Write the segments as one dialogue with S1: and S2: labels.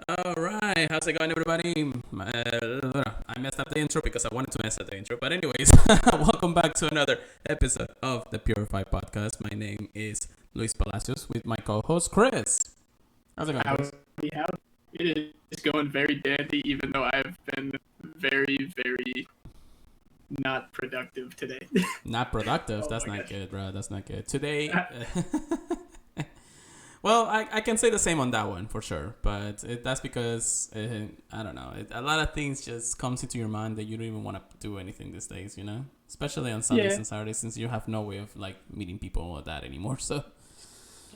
S1: All right, how's it going, everybody? I messed up the intro because I wanted to mess up the intro. But anyways, welcome back to another episode of the Purified Podcast. My name is Luis Palacios with my co-host Chris. How's it going, Chris?
S2: How it is going very dandy, even though I've been very not productive today.
S1: Not productive.
S2: Oh
S1: That's
S2: my
S1: not
S2: gosh.
S1: good, bro. That's not good. Today, well, I can say the same on that one for sure. But that's because I don't know. A lot of things just comes into your mind that you don't even want to do anything these days. Especially on Sundays
S2: Yeah,
S1: and Saturdays, since you have no way of like meeting people or that anymore. So.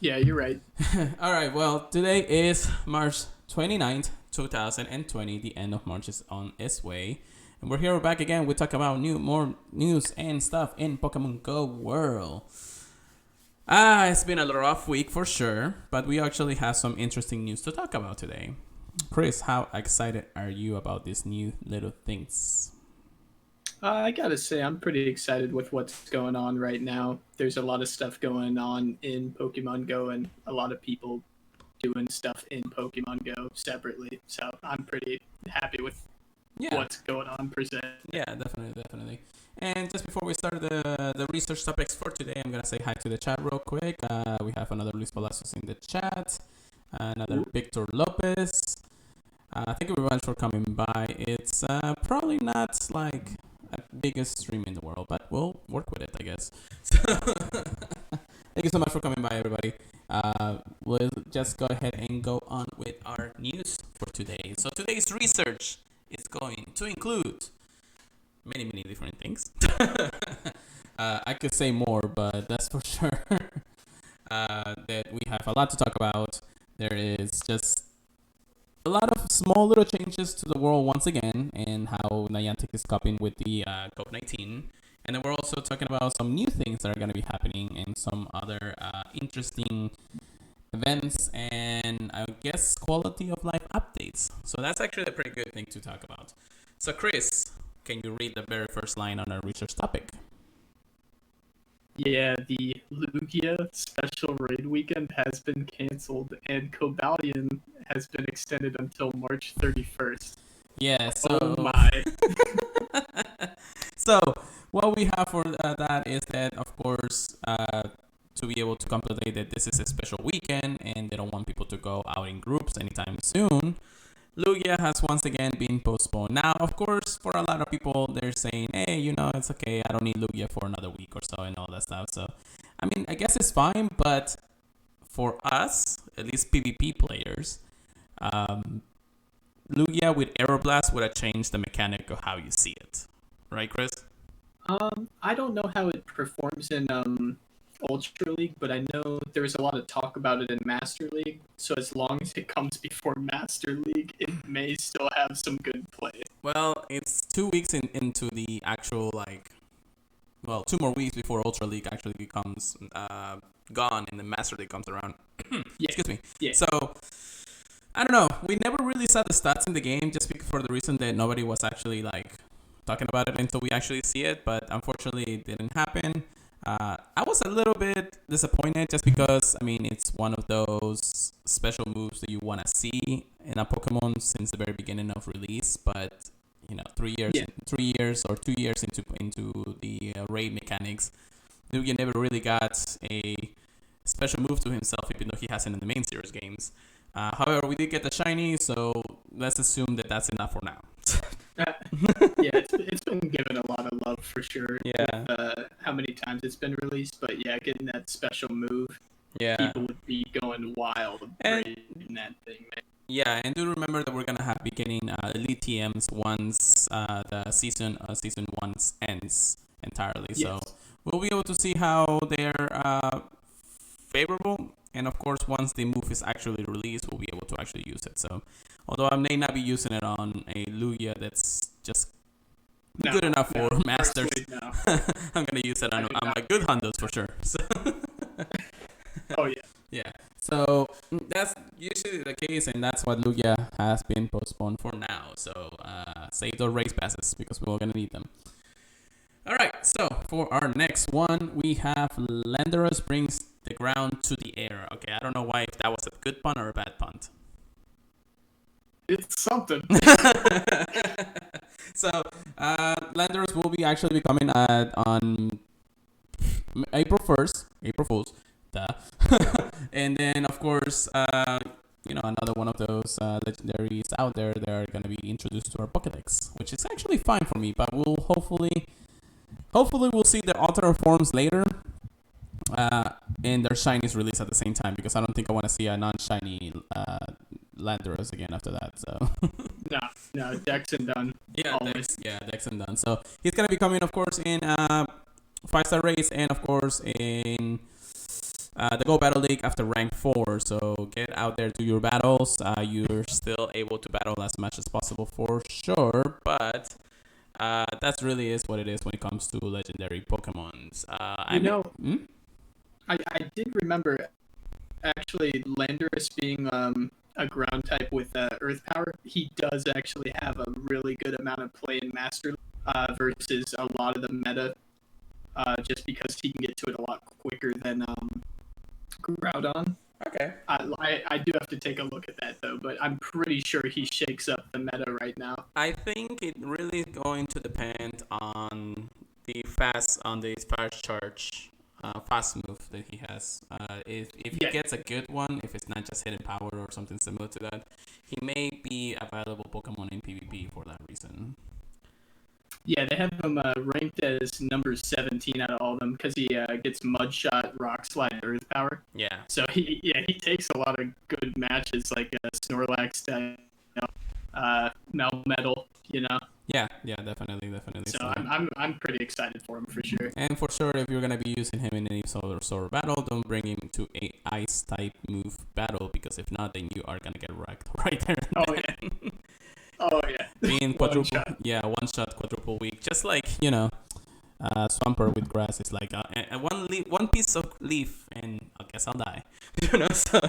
S2: yeah, you're right.
S1: All right. Well, today is March 29th, 2020. The end of March is on its way. And we're back again. We talk about more news and stuff in Pokemon Go world. It's been a rough week for sure, but we actually have some interesting news to talk about today. Chris, how excited are you about these new little things?
S2: I gotta say, I'm pretty excited with what's going on right now. There's a lot of stuff going on in Pokemon Go, and a lot of people doing stuff in Pokemon Go separately. So I'm pretty happy with
S1: Yeah,
S2: what's going on per se.
S1: yeah, definitely. And just before we start the research topics for today, I'm gonna say hi to the chat real quick. We have another Luis Palacios in the chat, another Victor Lopez. Thank you very much for coming by. It's probably not like a biggest stream in the world, but we'll work with it, I guess. So thank you so much for coming by, everybody. We'll just go ahead and go on with our news for today. So today's research is going to include many different things. I could say more, but that's for sure. That we have a lot to talk about. There is just a lot of small little changes to the world once again, and how Niantic is coping with the COVID-19. And then we're also talking about some new things that are going to be happening and some other interesting events and I guess quality of life updates. So that's actually a pretty good thing to talk about. So Chris, can you read the very first line on our research topic?
S2: Yeah, the Lugia special raid weekend has been canceled, and Cobalion has been extended until March 31st.
S1: Yeah,
S2: Oh
S1: so
S2: my.
S1: so what we have for that is that, of course, to be able to contemplate that this is a special weekend and they don't want people to go out in groups anytime soon, Lugia has once again been postponed. Now, of course, for a lot of people, they're saying, hey, it's okay. I don't need Lugia for another week or so and all that stuff. So, I mean, I guess it's fine, but for us, at least PvP players, Lugia with Aeroblast would have changed the mechanic of how you see it. Right, Chris?
S2: I don't know how it performs in Ultra League, but I know there's a lot of talk about it in Master League. So as long as it comes before Master League, it may still have some good play.
S1: Well, it's 2 weeks into the actual, 2 more weeks before Ultra League actually becomes gone and the Master League comes around.
S2: Yeah,
S1: Excuse me.
S2: yeah.
S1: So, I don't know. We never really saw the stats in the game just for the reason that nobody was actually, talking about it until we actually see it. But unfortunately, it didn't happen. I was a little bit disappointed just because, I mean, it's one of those special moves that you want to see in a Pokemon since the very beginning of release. But, 3 years,
S2: Yeah.
S1: 3 years or 2 years into the raid mechanics, Lugia never really got a special move to himself, even though he has it in the main series games. However, we did get the shiny, so let's assume that that's enough for now.
S2: Yeah, it's been given a lot of love for sure.
S1: Yeah.
S2: With, how many times it's been released, but yeah, getting that special move,
S1: Yeah.
S2: people would be going wild
S1: And
S2: in that thing, man.
S1: yeah, and do remember that we're gonna have beginning elite TMs once the season one ends entirely.
S2: Yes.
S1: So we'll be able to see how they're favorable, and of course, once the move is actually released, we'll be able to actually use it. So, although I may not be using it on a Lugia that's just
S2: No,
S1: good enough
S2: no,
S1: for Masters,
S2: personally, no.
S1: I'm gonna use it
S2: I
S1: on
S2: do
S1: my
S2: not.
S1: good Hondos for sure. So.
S2: Oh yeah.
S1: Yeah, so that's usually the case, and that's what Lugia has been postponed for now. So save those race passes because we're gonna need them. All right, so for our next one, we have Landorus brings the ground to the air. Okay, I don't know why if that was a good pun or a bad pun.
S2: It's something.
S1: So, Landers will be actually coming on April 1st, April Fools, duh. And then, of course, another one of those legendaries out there that are going to be introduced to our Pokédex, which is actually fine for me, but we'll hopefully we'll see the alternate forms later, and their shinies released at the same time, because I don't think I want to see a non-shiny Landorus again after that. So
S2: No, Dex and done.
S1: yeah, Dex and done. So he's gonna be coming, of course, in 5-star race, and of course in the Go Battle League after rank 4. So get out there, do your battles. You're still able to battle as much as possible for sure, but that really is what it is when it comes to legendary Pokemons.
S2: I did remember actually Landorus being a ground type with Earth Power. He does actually have a really good amount of play in Master versus a lot of the meta, just because he can get to it a lot quicker than Groudon.
S1: Okay.
S2: I do have to take a look at that though, but I'm pretty sure he shakes up the meta right now.
S1: I think it really is going to depend on the fast charge, fast move that he has. If he gets a good one, if it's not just hidden power or something similar to that, he may be a valuable Pokemon in PvP for that reason.
S2: Yeah, they have him ranked as number 17 out of all of them because he gets Mud Shot, Rock Slide, Earth Power.
S1: Yeah.
S2: So he takes a lot of good matches like Snorlax, Melmetal,
S1: Yeah, definitely.
S2: So I'm pretty excited for him for sure.
S1: And for sure, if you're gonna be using him in any sort of battle, don't bring him to a ice type move battle, because if not, then you are gonna get wrecked right there.
S2: Oh yeah.
S1: Being quadruple, one shot quadruple weak, just like Swampert with grass is like one piece of leaf, and I guess I'll die. So.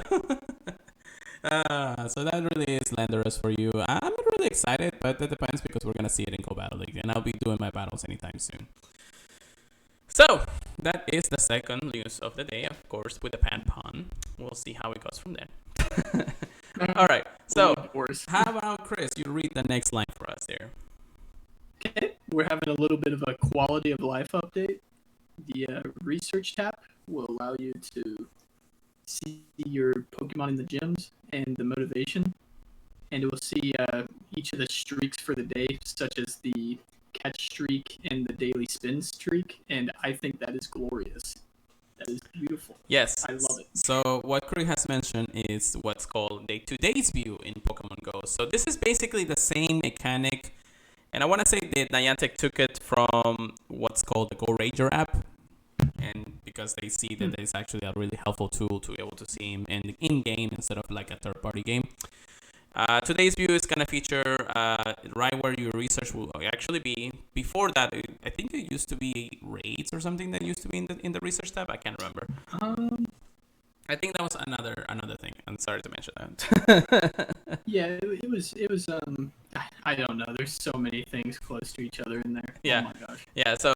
S1: So that really is Landorus for you. I'm not really excited, but that depends, because we're gonna see it in Go Battle League, and I'll be doing my battles anytime soon. So that is the second news of the day, of course, with the Panpon. We'll see how it goes from there. All right. So how about Chris? You read the next line for us there.
S2: Okay, we're having a little bit of a quality of life update. The research tab will allow you to see your Pokemon in the gyms and the motivation, and it will see each of the streaks for the day, such as the catch streak and the daily spin streak, and I think that is glorious. That is beautiful.
S1: Yes,
S2: I love it.
S1: So what Chris has mentioned is what's called day-to-days view in Pokemon Go. So this is basically the same mechanic, and I want to say that Niantic took it from what's called the Go Ranger app, and because they see that it's actually a really helpful tool to be able to see him in-game instead of like a third-party game. Today's view is going to feature right where your research will actually be. Before that, I think it used to be raids or something that used to be in the research tab. I can't remember. I think that was another thing. I'm sorry to mention that.
S2: Yeah, it was. I don't know. There's so many things close to each other in there.
S1: Yeah.
S2: Oh my gosh.
S1: Yeah. So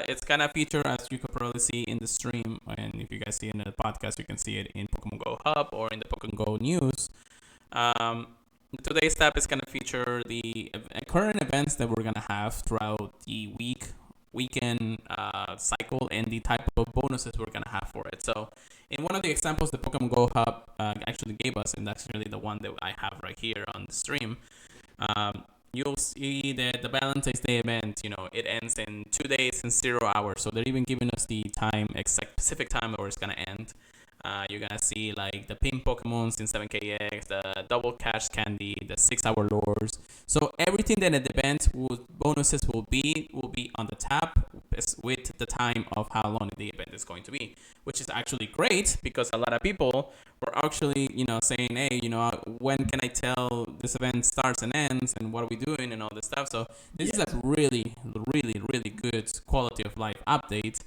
S1: it's gonna feature, as you could probably see in the stream, and if you guys see it in the podcast, you can see it in Pokemon Go Hub or in the Pokemon Go News. Today's tab is going to feature the current events that we're going to have throughout the weekend cycle, and the type of bonuses we're going to have for it. So in one of the examples the Pokemon Go Hub actually gave us, and that's really the one that I have right here on the stream, you'll see that the Valentine's Day event, it ends in 2 days and 0 hours. So they're even giving us the specific time where it's going to end. You're gonna see like the pink Pokemons in 7KX, the double cash candy, the 6-hour lures. So everything that at the event bonuses will be on the tab with the time of how long the event is going to be, which is actually great, because a lot of people were actually saying, hey, when can I tell this event starts and ends, and what are we doing and all this stuff. So this is a really, really, really good quality of life update,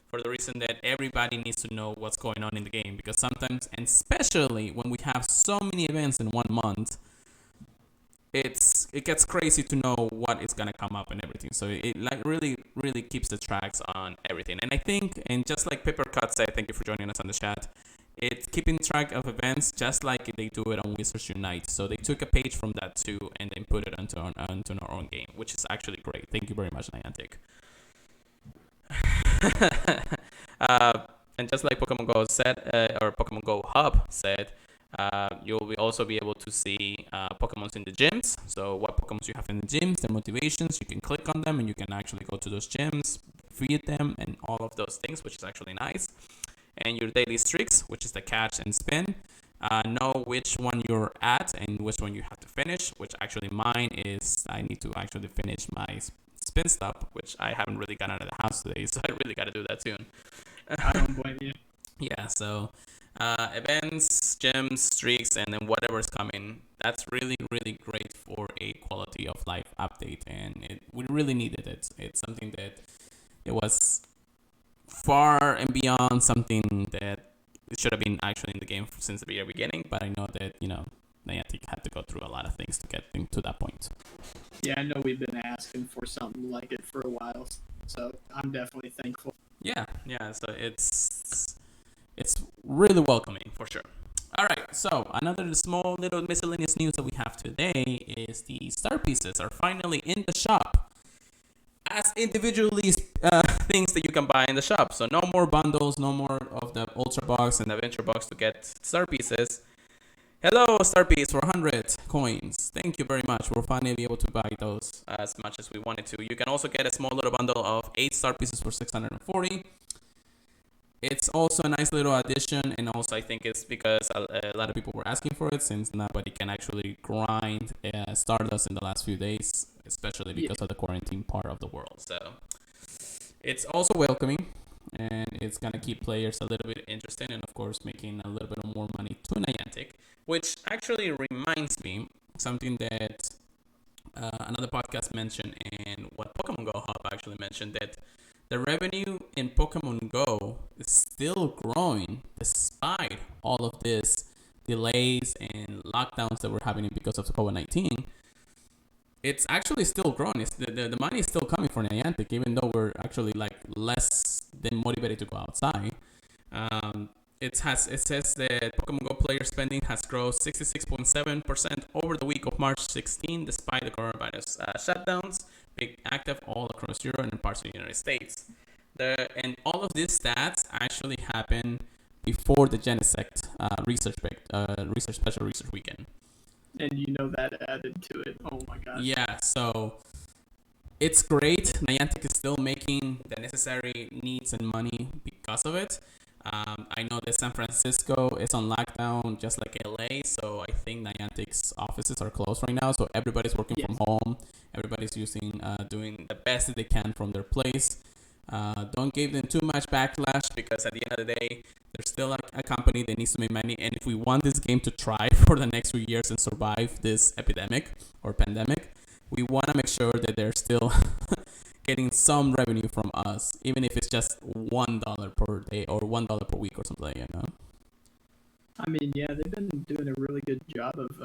S1: for the reason that everybody needs to know what's going on in the game, because sometimes, and especially when we have so many events in 1 month, it gets crazy to know what is gonna come up and everything. So it like really, really keeps the tracks on everything. And I think, and just like Peppercut said, thank you for joining us on the chat. it's keeping track of events just like they do it on Wizards Unite. So they took a page from that too and then put it onto our own game, which is actually great. Thank you very much, Niantic. And just like Pokemon Go said, or Pokemon Go Hub said, you'll also be able to see Pokemons in the gyms. So what Pokemons you have in the gyms, their motivations, you can click on them and you can actually go to those gyms, feed them, and all of those things, which is actually nice. And your daily streaks, which is the catch and spin. Know which one you're at and which one you have to finish, which actually mine is I need to actually finish my spin stop, which I haven't really gotten out of the house today, so I really got to do that soon.
S2: I don't blame you.
S1: Yeah, so events, gyms, streaks, and then whatever's coming, that's really, really great for a quality of life update, and we really needed it. It's something that it was far and beyond something that it should have been actually in the game since the very beginning, but I know that, Niantic had to go through a lot of things to get to that point.
S2: Yeah, I know we've been asking for something like it for a while, so I'm definitely thankful.
S1: Yeah, so it's really welcoming for sure. All right, so another small little miscellaneous news that we have today is the star pieces are finally in the shop as individually things that you can buy in the shop. So no more bundles, no more of the Ultra Box and Adventure Box to get star pieces. Hello, star piece for 100 coins. Thank you very much. We'll finally be able to buy those as much as we wanted to. You can also get a small little bundle of 8 star pieces for 640. It's also a nice little addition, and also I think it's because a lot of people were asking for it since nobody can actually grind Stardust in the last few days, especially because of the quarantine part of the world. So it's also welcoming, and it's going to keep players a little bit interested and, of course, making a little bit more money to Niantic, which actually reminds me something that another podcast mentioned and what Pokemon Go Hub actually mentioned, that the revenue in Pokemon Go is still growing despite all of this delays and lockdowns that we're having because of COVID-19. It's actually still growing. The money is still coming for Niantic, even though we're actually like less than motivated to go outside. It says that Pokemon Go player spending has grown 66.7% over the week of March 16, despite the coronavirus shutdowns being active all across Europe and parts of the United States. And all of these stats actually happen before the Genesect special research weekend.
S2: And that added to it. Oh my gosh.
S1: Yeah, so it's great. Niantic is still making the necessary needs and money because of it. I know that San Francisco is on lockdown just like LA, so I think Niantic's offices are closed right now. So everybody's working from home. Everybody's doing the best that they can from their place. Don't give them too much backlash, because at the end of the day, they're still a company that needs to make money. And if we want this game to thrive for the next few years and survive this epidemic or pandemic, we want to make sure that they're still getting some revenue from us, even if it's just $1 per day or $1 per week or something,
S2: I mean, yeah, they've been doing a really good job of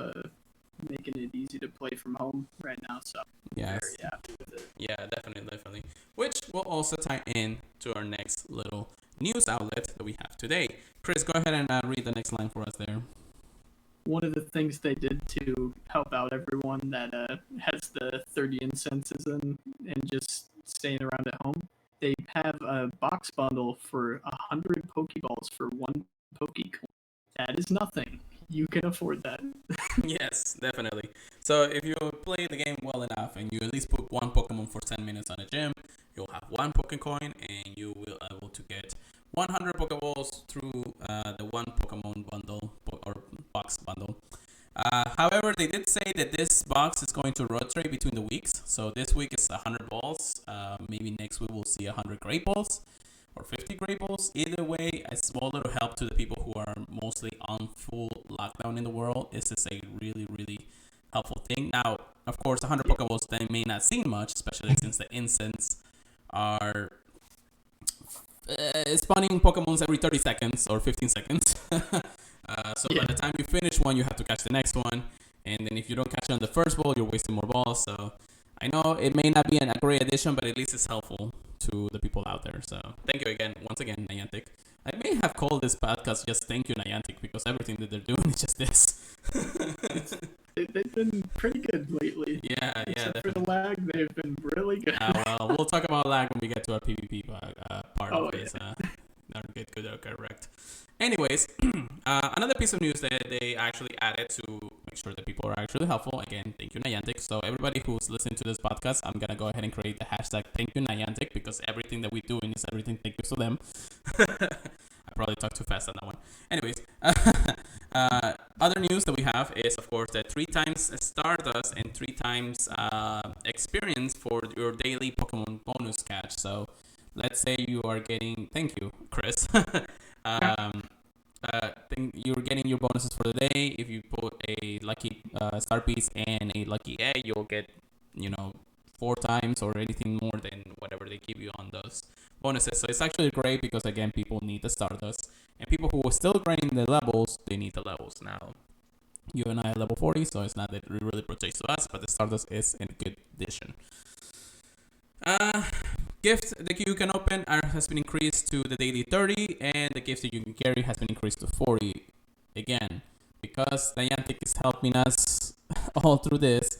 S2: making it easy to play from home right now, so
S1: yes.
S2: Very happy with it.
S1: Yeah, definitely. Which will also tie in to our next little news outlet that we have today. Chris, go ahead and read the next line for us there.
S2: One of the things they did to help out everyone that has the 30 incenses and just staying around at home, they have a box bundle for 100 Pokeballs for 1 Pokecoin. That is nothing. You can afford that.
S1: Yes, definitely. So if you play the game well enough and you at least put one Pokemon for 10 minutes on a gym, you'll have 1 Pokecoin and you will be able to get 100 Pokeballs through the 1 Pokemon bundle or box bundle. However, they did say that this box is going to rotate between the weeks. So this week it's 100 balls. Maybe next week we'll see 100 Great Balls or 50 Great Balls. Either way, a small little help to the people who are mostly on full lockdown in the world. This is a really, really helpful thing. Now, of course, 100 Pokeballs, they may not seem much, especially since the incense are spawning Pokemons every 30 seconds or 15 seconds. By the time you finish one, you have to catch the next one. And then if you don't catch it on the first ball, you're wasting more balls. So I know it may not be a great addition, but at least it's helpful to the people out there. So thank you once again, Niantic, I may have called this podcast just Thank You Niantic because everything that they're doing is just this.
S2: They've been pretty good lately.
S1: Yeah,
S2: Except for the
S1: definitely.
S2: lag, they've been really good.
S1: Well, we'll talk about lag when we get to our PvP part
S2: Oh
S1: of
S2: yeah.
S1: this. Not good or correct. Anyways, another piece of news that they actually added to make sure that people are actually helpful. Again, thank you Niantic. So everybody who's listening to this podcast, I'm gonna go ahead and create the hashtag thank you Niantic because everything that we do is everything thank you to them. I probably talked too fast on that one. Anyways, other news that we have is, of course, the 3 times Stardust and 3 times experience for your daily Pokemon bonus catch. So, let's say you are getting. Thank you, Chris. You're getting your bonuses for the day. If you put a lucky star piece and a lucky egg, you'll get, 4 times or anything more than whatever they give you on those bonuses. So it's actually great because again, people need the Stardust, and people who are still grinding the levels, they need the levels now. You and I are level 40, so it's not that it really pertains to us, but the Stardust is a good addition. Uh, Gift that you can open has been increased to the daily 30, and the gift that you can carry has been increased to 40. Again, because Niantic is helping us all through this,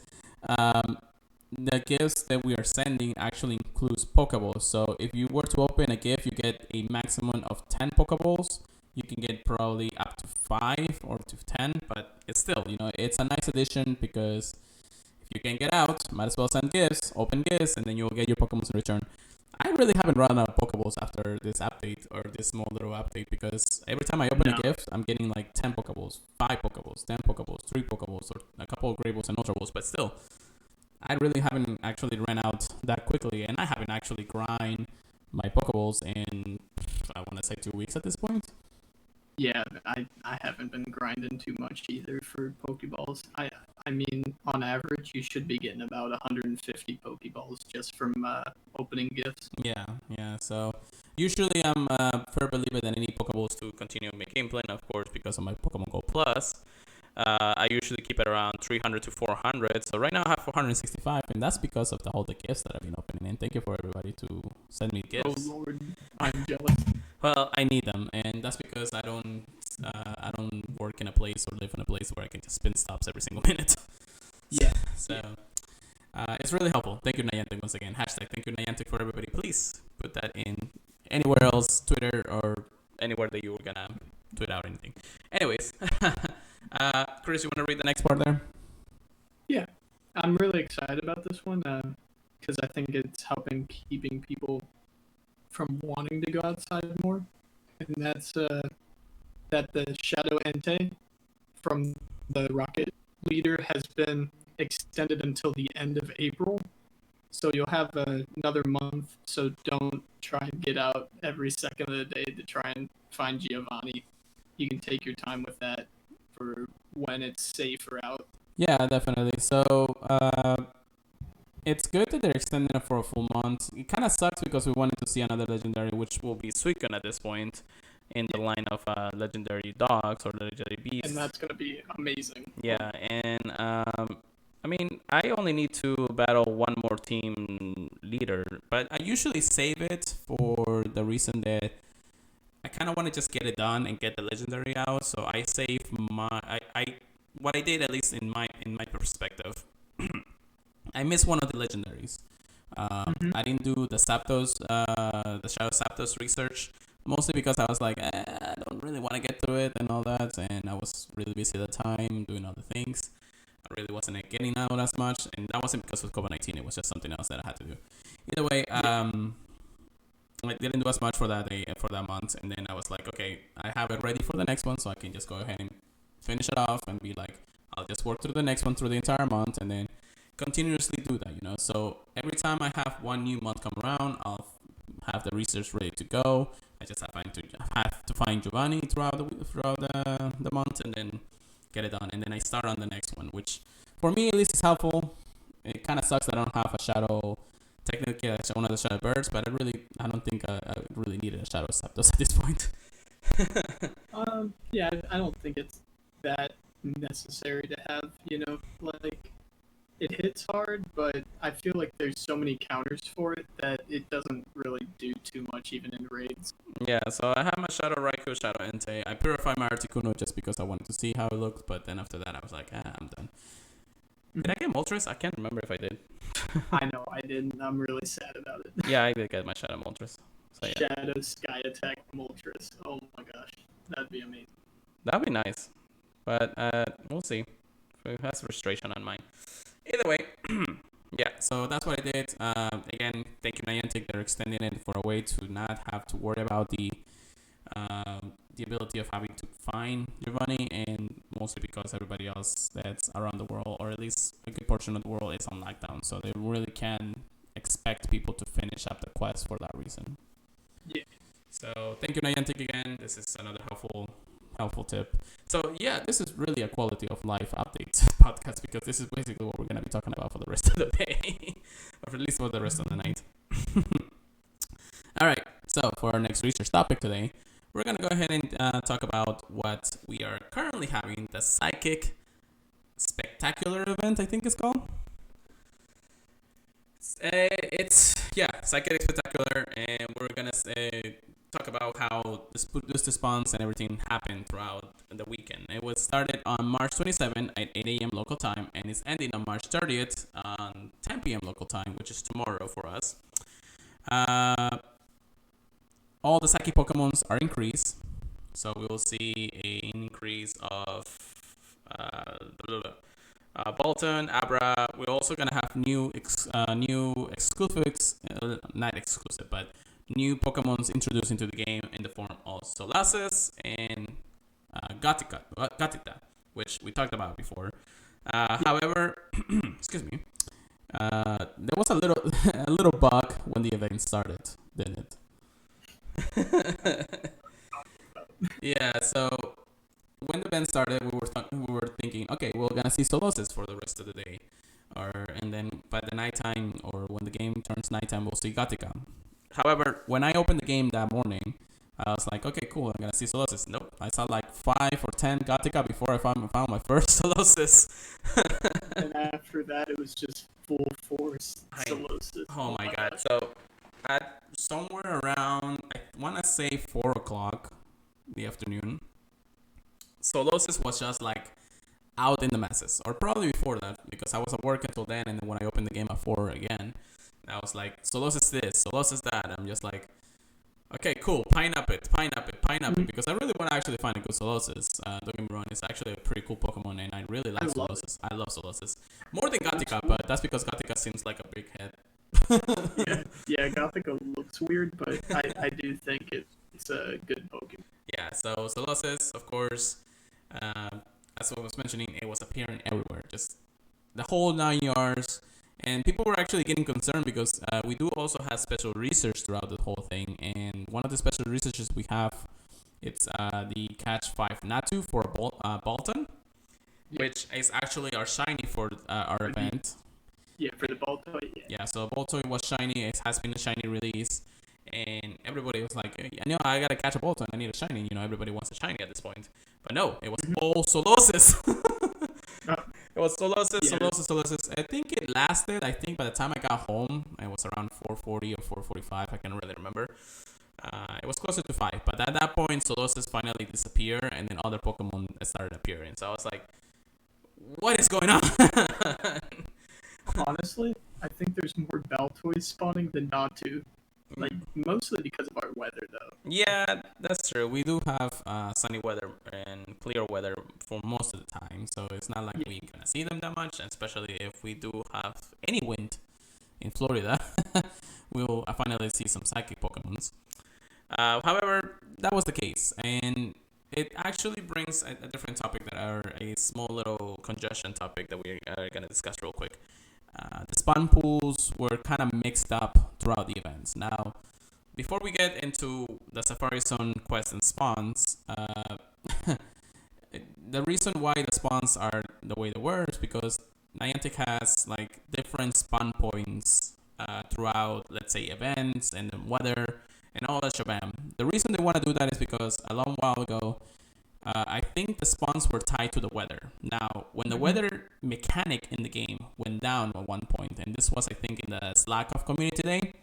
S1: the gifts that we are sending actually includes Pokeballs. So if you were to open a gift, you get a maximum of 10 Pokeballs. You can get probably up to 5 or to 10, but it's still, it's a nice addition because if you can get out, might as well send gifts, open gifts, and then you'll get your Pokeballs in return. I really haven't run out of Pokeballs after this update or this small little update because every time I open a gift, I'm getting like 10 Pokeballs, 5 Pokeballs, 10 Pokeballs, 3 Pokeballs, or a couple of Great Balls and Ultra Balls, but still, I really haven't actually ran out that quickly, and I haven't actually grind my Pokeballs in, I want to say 2 weeks at this point.
S2: Yeah, I haven't been grinding too much either for Pokeballs. I mean, on average, you should be getting about 150 Pokeballs just from opening gifts.
S1: Yeah. So usually I'm a fair believer that I need Pokeballs to continue my gameplay, and of course because of my Pokemon Go Plus. I usually keep it around 300 to 400. So right now I have 465, and that's because of all the gifts that I've been opening. And thank you for everybody to send me gifts.
S2: Oh Lord, I'm jealous.
S1: Well, I need them, and that's because I don't work in a place or live in a place where I can just spin stops every single minute.
S2: Yeah.
S1: So it's really helpful. Thank you Niantic once again. Hashtag thank you Niantic for everybody. Please put that in anywhere else, Twitter or anywhere that you were gonna tweet out anything. Anyways. Chris, you want to read the next part there?
S2: Yeah, I'm really excited about this one because I think it's helping keeping people from wanting to go outside more, and that's that the Shadow Entei from the Rocket Leader has been extended until the end of April. So you'll have another month. So don't try and get out every second of the day to try and find Giovanni. You can take your time with that for when it's safer out.
S1: Yeah, definitely. So it's good that they're extending it for a full month. It kind of sucks because we wanted to see another legendary, which will be Suicune at this point, in the line of legendary dogs or legendary beasts.
S2: And that's gonna be amazing.
S1: Yeah, and I mean, I only need to battle one more team leader, but I usually save it for the reason that I kind of want to just get it done and get the legendary out. So I save what I did, at least in my perspective. I missed one of the legendaries. I didn't do the Zapdos, the Shadow Zapdos research, mostly because I was like, I don't really want to get to it and all that, and I was really busy at the time doing other things. I really wasn't getting out as much, and that wasn't because of COVID-19. It was just something else that I had to do. Either way, I didn't do as much for that day, for that month, and then I was like, okay, I have it ready for the next one, so I can just go ahead and finish it off and be like, I'll just work through the next one through the entire month, and then continuously do that, So every time I have one new month come around, I'll have the research ready to go. I just have to find Giovanni throughout the month, and then get it done, and then I start on the next one, which for me at least is helpful. It kind of sucks that I don't have a shadow. Technically, one of the shadow birds, but I don't think I really needed a shadow Zapdos at this point.
S2: Yeah, I don't think it's that necessary to have. Like it hits hard, but I feel like there's so many counters for it that it doesn't really do too much even in raids.
S1: Yeah, so I have my Shadow Raikou, Shadow Entei. I purified my Articuno just because I wanted to see how it looked, but then after that I was like, I'm done. Did I get Moltres? I can't remember if I did.
S2: I know I didn't. I'm really sad about it.
S1: Yeah, I did get my Shadow Moltres. So yeah,
S2: Shadow Sky Attack Moltres. Oh my gosh, that'd be amazing.
S1: that'd be nice, but we'll see. It has frustration on mine. Either way, yeah. So that's what I did. Again, thank you Niantic. They're extending it for a way to not have to worry about the ability of having to find Giovanni, and mostly because everybody else that's around the world, or at least a good portion of the world, is on lockdown. So they really can expect people to finish up the quest for that reason.
S2: Yeah.
S1: So thank you Niantic again. This is another helpful tip. So yeah, this is really a quality of life update podcast, because this is basically what we're gonna be talking about for the rest of the day, or at least for the rest of the night. All right. So for our next research topic today, we're gonna go ahead and talk about what we are currently having, the Psychic Spectacular event, I think it's called. It's Psychic Spectacular, and we're gonna talk about how the booster spawns and everything happened throughout the weekend. It was started on March 27th at 8 a.m. local time, and it's ending on March 30th on 10 p.m. local time, which is tomorrow for us. All the Psychic Pokemons are increased, so we will see an increase of Bolton, Abra. We're also gonna have new exclusives, not exclusive, but new Pokemons introduced into the game in the form of Solaces and Gatita, which we talked about before. However, excuse me, there was a little bug when the event started, didn't it? Yeah, so when the event started, we were thinking, okay, we're gonna see Solosis for the rest of the day, and then by the nighttime, or when the game turns nighttime, we'll see Gatica. However, when I opened the game that morning, I was like, okay, cool, I'm gonna see Solosis. Nope, I saw like 5 or 10 Gatica before I found my first Solosis.
S2: And after that, it was just full force Solosis.
S1: Oh my god! So at somewhere around, I want to say 4 o'clock in the afternoon, Solosis was just like out in the masses, or probably before that, because I was at work until then, and then when I opened the game at 4 again, I was like, Solosis this, Solosis that. I'm just like, okay, cool, pine up it, because I really want to actually find a good Solosis. Don't get me wrong, it's actually a pretty cool Pokemon, and I really like Solosis. I love Solosis more than Gatica, but that's because Gatica seems like a big head.
S2: yeah, Gothica looks weird, but I do think it's a good Pokemon.
S1: Yeah, so Solosis, of course, as I was mentioning, it was appearing everywhere, just the whole 9 yards. And people were actually getting concerned because we do also have special research throughout the whole thing. And one of the special researches we have, it's the Catch 5 Natu for Bolton, which is actually our shiny for our event.
S2: Yeah, for the Baltoy.
S1: Yeah, so Baltoy was shiny. It has been a shiny release. And everybody was like, I gotta catch a Bolton. I need a shiny. Everybody wants a shiny at this point. But no, it was all Solosis. It was Solosis. I think it lasted. I think by the time I got home, it was around 4:40 or 4:45. I can't really remember. It was closer to 5. But at that point, Solosis finally disappeared, and then other Pokemon started appearing. So I was like, what is going on?
S2: Honestly, I think there's more Baltoys spawning than Natu. Like, mostly because of our weather, though.
S1: Yeah, that's true. We do have sunny weather and clear weather for most of the time, so it's not like we gonna see them that much, especially if we do have any wind in Florida. We'll finally see some psychic Pokemons. However, that was the case, and it actually brings a different topic that are a small little congestion topic that we are gonna discuss real quick. The spawn pools were kind of mixed up throughout the events. Now, before we get into the Safari Zone quest and spawns, the reason why the spawns are the way they were is because Niantic has like different spawn points throughout, let's say, events and the weather and all that shabam. The reason they want to do that is because a long while ago, I think the spawns were tied to the weather. Now, when the weather mechanic in the game went down at one point, and this was, I think, in the Slack of Community Day.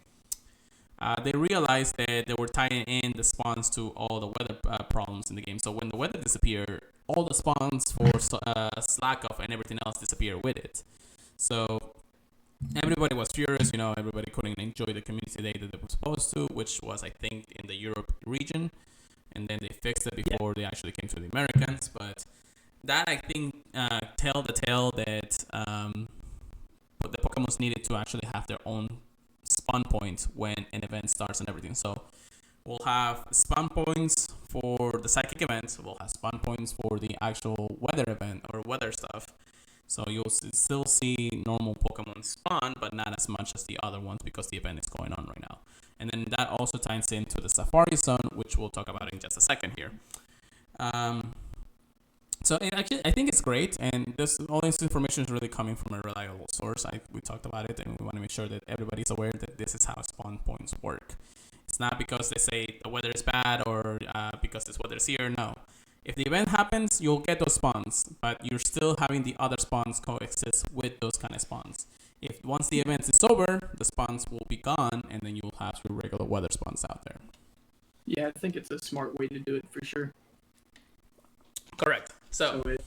S1: They realized that they were tying in the spawns to all the weather problems in the game. So when the weather disappeared, all the spawns for Slack of and everything else disappeared with it. So everybody was furious, everybody couldn't enjoy the community day that they were supposed to, which was, I think, in the Europe region. And then they fixed it before they actually came to the Americans. But that, I think, tell the tale that the Pokemons needed to actually have their own spawn points when an event starts and everything. So we'll have spawn points for the psychic events. We'll have spawn points for the actual weather event or weather stuff. So you'll still see normal Pokemon spawn, but not as much as the other ones because the event is going on right now. And then that also ties into the Safari Zone, which we'll talk about in just a second here. So I think it's great, and all this information is really coming from a reliable source. We talked about it, and we want to make sure that everybody's aware that this is how spawn points work. It's not because they say the weather is bad or because this weather is here. No. If the event happens, you'll get those spawns, but you're still having the other spawns coexist with those kind of spawns. If once the event is over, the spawns will be gone, and then you'll have your regular weather spawns out there.
S2: Yeah, I think it's a smart way to do it for sure.
S1: Correct. So it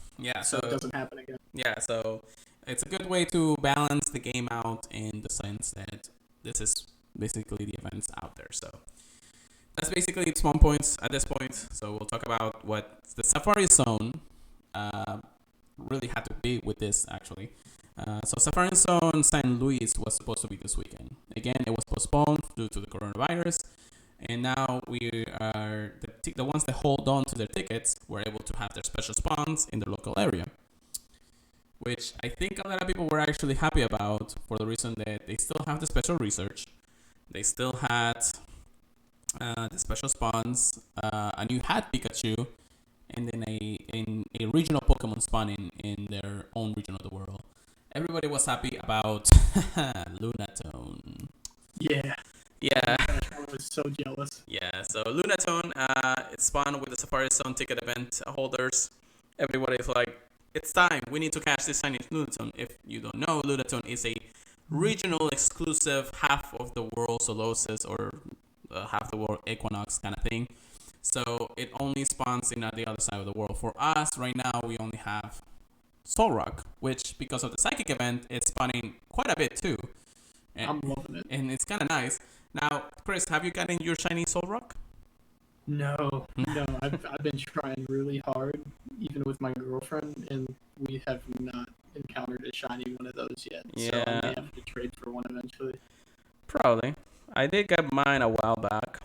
S2: doesn't happen again.
S1: Yeah, so it's a good way to balance the game out in the sense that this is basically the events out there. So that's basically spawn points at this point. So we'll talk about what the Safari Zone really had to be with this, actually. So Safari Zone St. Louis was supposed to be this weekend. Again, it was postponed due to the coronavirus. And now we are, the ones that hold on to their tickets were able to have their special spawns in their local area. Which I think a lot of people were actually happy about for the reason that they still have the special research. They still had the special spawns, a new hat Pikachu, and then a regional Pokemon spawning in their own region of the world. Everybody was happy about Lunatone.
S2: Yeah.
S1: Yeah.
S2: I was so jealous.
S1: Yeah, so Lunatone, it spawned with the Safari Zone ticket event holders. Everybody's like, it's time. We need to catch this shiny Lunatone. If you don't know, Lunatone is a regional exclusive half of the world Solosis or half the world Equinox kind of thing. So it only spawns in the other side of the world. For us, right now, we only have Solrock, which, because of the psychic event, it's spawning quite a bit too. And,
S2: I'm loving it.
S1: And it's kind of nice. Now, Chris, have you gotten your shiny Solrock?
S2: No. I've been trying really hard, even with my girlfriend, and we have not encountered a shiny one of those yet.
S1: Yeah.
S2: So I may have to trade for one eventually.
S1: Probably. I did get mine a while back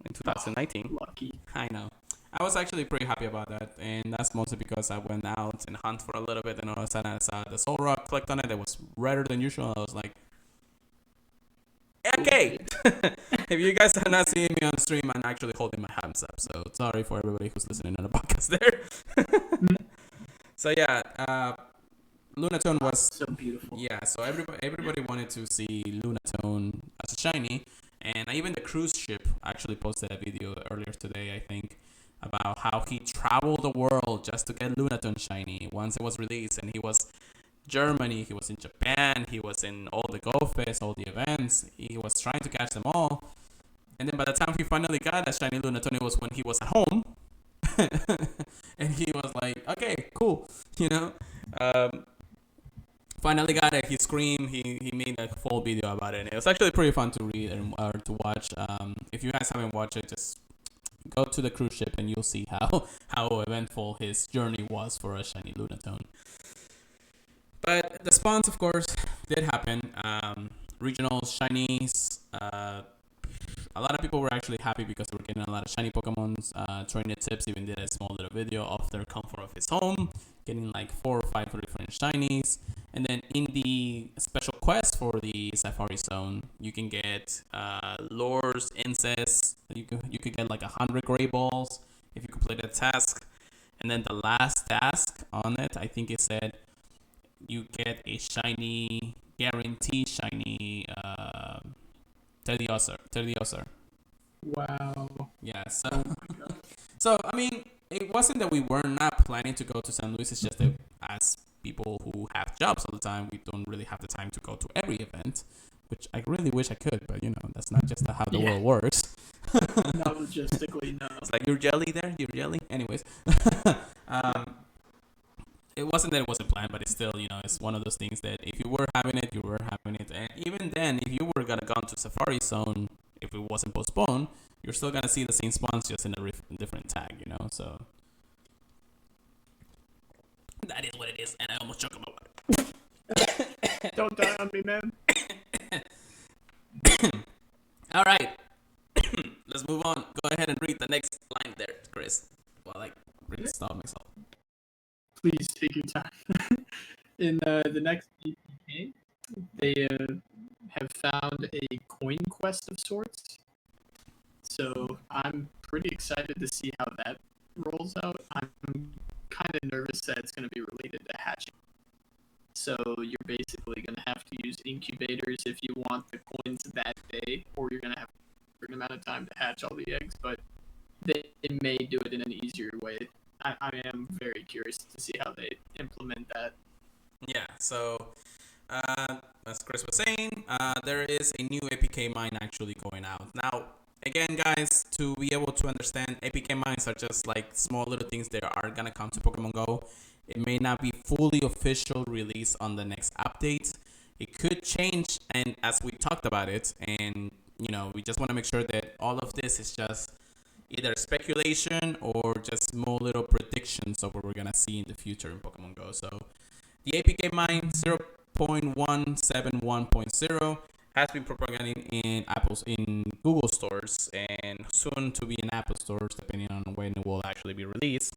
S1: in 2019.
S2: Oh, lucky.
S1: I know. I was actually pretty happy about that, and that's mostly because I went out and hunt for a little bit, and all of a sudden I saw the Solrock, clicked on it, it was redder than usual. I was like, okay. If you guys are not seeing me on stream, I'm actually holding my hands up. So sorry for everybody who's listening on the podcast there. So yeah, Lunatone was
S2: so beautiful.
S1: Yeah, so everybody wanted to see Lunatone as a shiny, and even the cruise ship actually posted a video earlier today, I think, about how he traveled the world just to get Lunatone shiny once it was released, and he was Germany, he was in Japan, he was in all the Go Fest, all the events, he was trying to catch them all, and then by the time he finally got a shiny Lunatone, it was when he was at home, and he was like, okay, cool, finally got it, he screamed, he made a full video about it, and it was actually pretty fun to read or to watch. If you guys haven't watched it, just go to the cruise ship and you'll see how eventful his journey was for a shiny Lunatone. But the spawns, of course, did happen. Regional shinies. A lot of people were actually happy because they were getting a lot of shiny Pokemons. Trainer Tips even did a small little video of their comfort of his home, getting like 4 or 5 different shinies. And then in the special quest for the Safari Zone, you can get lures, incest. You could get like 100 gray balls if you complete a task. And then the last task on it, I think it said you get a shiny, guarantee shiny Teddiosar.
S2: Wow.
S1: Yeah, so I mean, it wasn't that we were not planning to go to San Luis. It's just that as people who have jobs all the time, we don't really have the time to go to every event, which I really wish I could, but that's not just how the world works.
S2: Not logistically, no.
S1: It's like, you're jelly there? You're jelly? Anyways. It wasn't that it wasn't planned, but it's still, it's one of those things that if you were having it, you were having it. And even then, if you were going to go to Safari Zone, if it wasn't postponed, you're still going to see the same spawns just in a different tag, So that is what it is. And I almost choked on my water.
S2: Don't die on me, man.
S1: All right. Let's move on. Go ahead and read the next line there, Chris. While I restart myself.
S2: Please take your time. In the next APK, they have found a coin quest of sorts. So I'm pretty excited to see how that rolls out. I'm kind of nervous that it's going to be related to hatching. So you're basically going to have to use incubators if you want the coins that day, or you're going to have a certain amount of time to hatch all the eggs, but they may do it in an easier way. I am very curious to see how they implement that.
S1: Yeah, so as Chris was saying, there is a new APK mine actually going out. Now, again, guys, to be able to understand, APK mines are just like small little things that are going to come to Pokemon Go. It may not be fully official release on the next update. It could change, and as we talked about it, and we just want to make sure that all of this is just either speculation or just small little predictions of what we're gonna see in the future in Pokemon Go. So the APK mine 0.171.0 has been propagating in Google stores and soon to be in Apple stores, depending on when it will actually be released.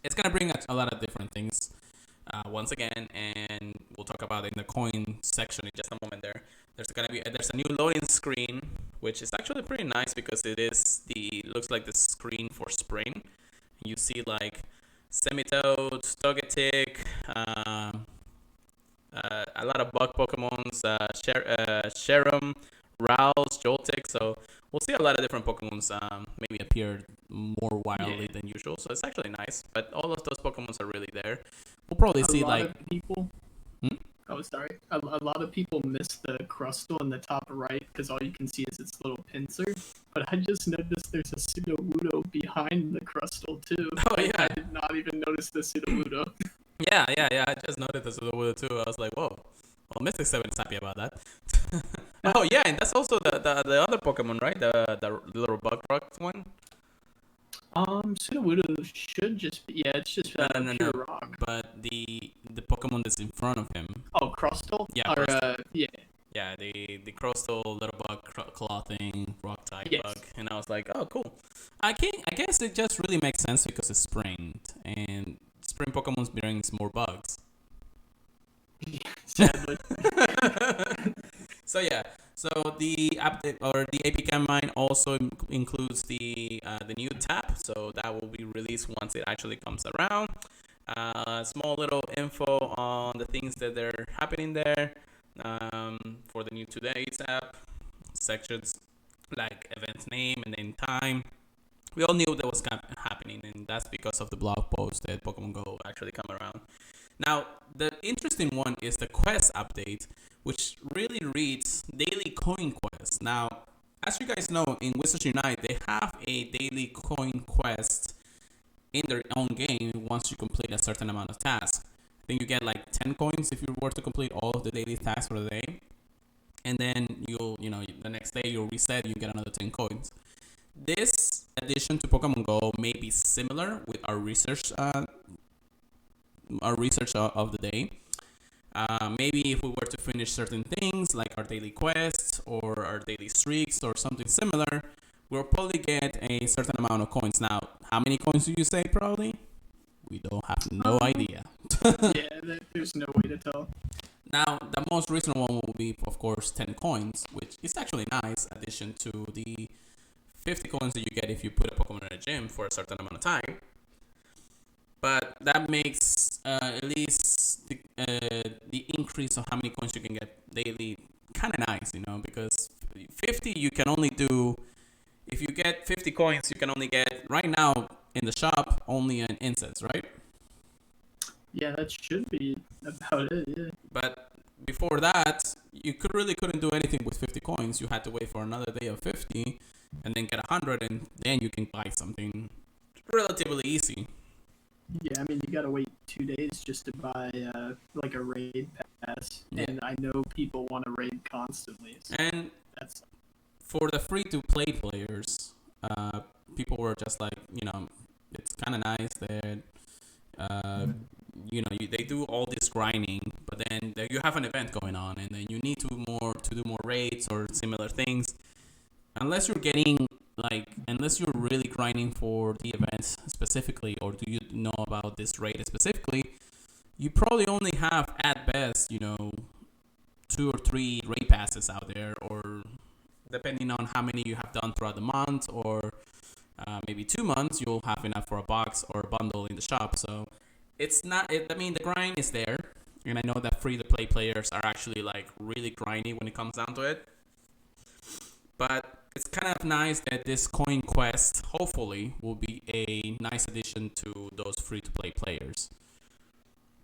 S1: It's gonna bring a lot of different things once again, and we'll talk about it in the coin section in just a moment. There's a new loading screen, which is actually pretty nice because looks like the screen for spring. You see like Semitoad, Togetic, a lot of bug Pokemons, Cherum, Rouse, Joltik. So we'll see a lot of different Pokemons maybe appear more wildly than usual. So it's actually nice. But all of those Pokemons are really there. We'll probably see like
S2: people. Oh, sorry. A lot of people miss the Crustle in the top right because all you can see is its little pincer. But I just noticed there's a Sudowoodo behind the Crustle too.
S1: Oh yeah.
S2: I did not even notice the Sudowoodo.
S1: Yeah. I just noticed the Sudowoodo too. I was like, whoa. Well, Mystic 7 is happy about that. Oh yeah, and that's also the other Pokemon, right? The little bug rock one.
S2: Sudowoodo should just be, it's just pure rock.
S1: But the Pokemon that's in front of him.
S2: Oh, Crustle?
S1: Yeah,
S2: yeah.
S1: Yeah, the Crustle little bug claw thing, rock type bug, and I was like, oh, cool. I guess it just really makes sense because it's spring, and spring Pokemon brings more bugs.
S2: Sadly.
S1: So the update or the APK mine also includes the new tap, so that will be released once it actually comes around. Small little info on the things that are happening there for the new Today's app, sections like event name and then time. We all knew that was happening, and that's because of the blog post that Pokemon Go actually come around. Now, the interesting one is the quest update, which really reads daily coin quest. Now, as you guys know, in Wizards Unite, they have a daily coin quest in their own game once you complete a certain amount of tasks. I think you get like 10 coins if you were to complete all of the daily tasks for the day. And then the next day you'll reset, you get another 10 coins. This addition to Pokemon Go may be similar with our research of the day. Maybe if we were to finish certain things like our daily quests or our daily streaks or something similar, we'll probably get a certain amount of coins. Now, how many coins do you say probably? We don't have no idea.
S2: There's no way to tell.
S1: Now, the most recent one will be, of course, 10 coins, which is actually nice addition to the 50 coins that you get if you put a Pokemon in a gym for a certain amount of time. But that makes at least the increase of how many coins you can get daily kind of nice, because 50 you can only do, if you get 50 coins, you can only get right now in the shop only an instance, right?
S2: Yeah, that should be about it. Yeah.
S1: But before that, you couldn't do anything with 50 coins. You had to wait for another day of 50, and then get 100, and then you can buy something relatively easy.
S2: Yeah, I mean, you gotta wait 2 days just to buy like a raid pass,
S1: Yeah.
S2: and I know people want to raid constantly. So
S1: And
S2: that's
S1: for the free-to-play players, people were just like, it's kind of nice that, uh, they do all this grinding, but then you have an event going on, and then you need to do more raids or similar things. Unless you're really grinding for the events specifically, or do you know about this raid specifically, you probably only have at best, 2 or 3 raid passes out there, or depending on how many you have done throughout the month, or maybe 2 months, you'll have enough for a box or a bundle in the shop. So it's not. The grind is there, and I know that free-to-play players are actually like really grindy when it comes down to it. But it's kind of nice that this coin quest hopefully will be a nice addition to those free-to-play players.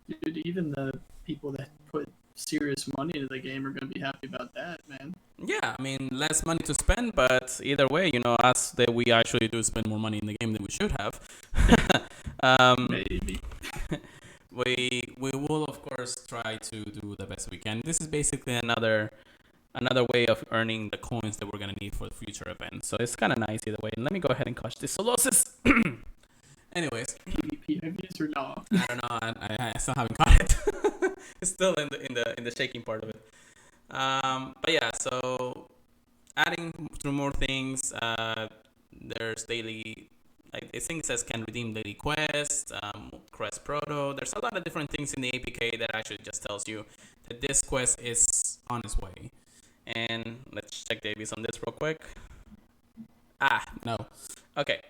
S2: dude. Even the people that put serious money into the game are gonna be happy about that, man.
S1: Yeah, I mean, less money to spend, but either way, us that we actually do spend more money in the game than we should have.
S2: Maybe.
S1: We will of course try to do the best we can. This is basically another way of earning the coins that we're gonna need for the future events. So it's kind of nice either way. And let me go ahead and catch this solosis. Anyways,
S2: PvP heavies or not?
S1: I don't know. I still haven't caught it. It's still in the shaking part of it. But yeah, so adding through more things. There's daily, like this thing says can redeem daily quests, quest proto. There's a lot of different things in the APK that actually just tells you that this quest is on its way. And let's check Davies on this real quick. No. Okay.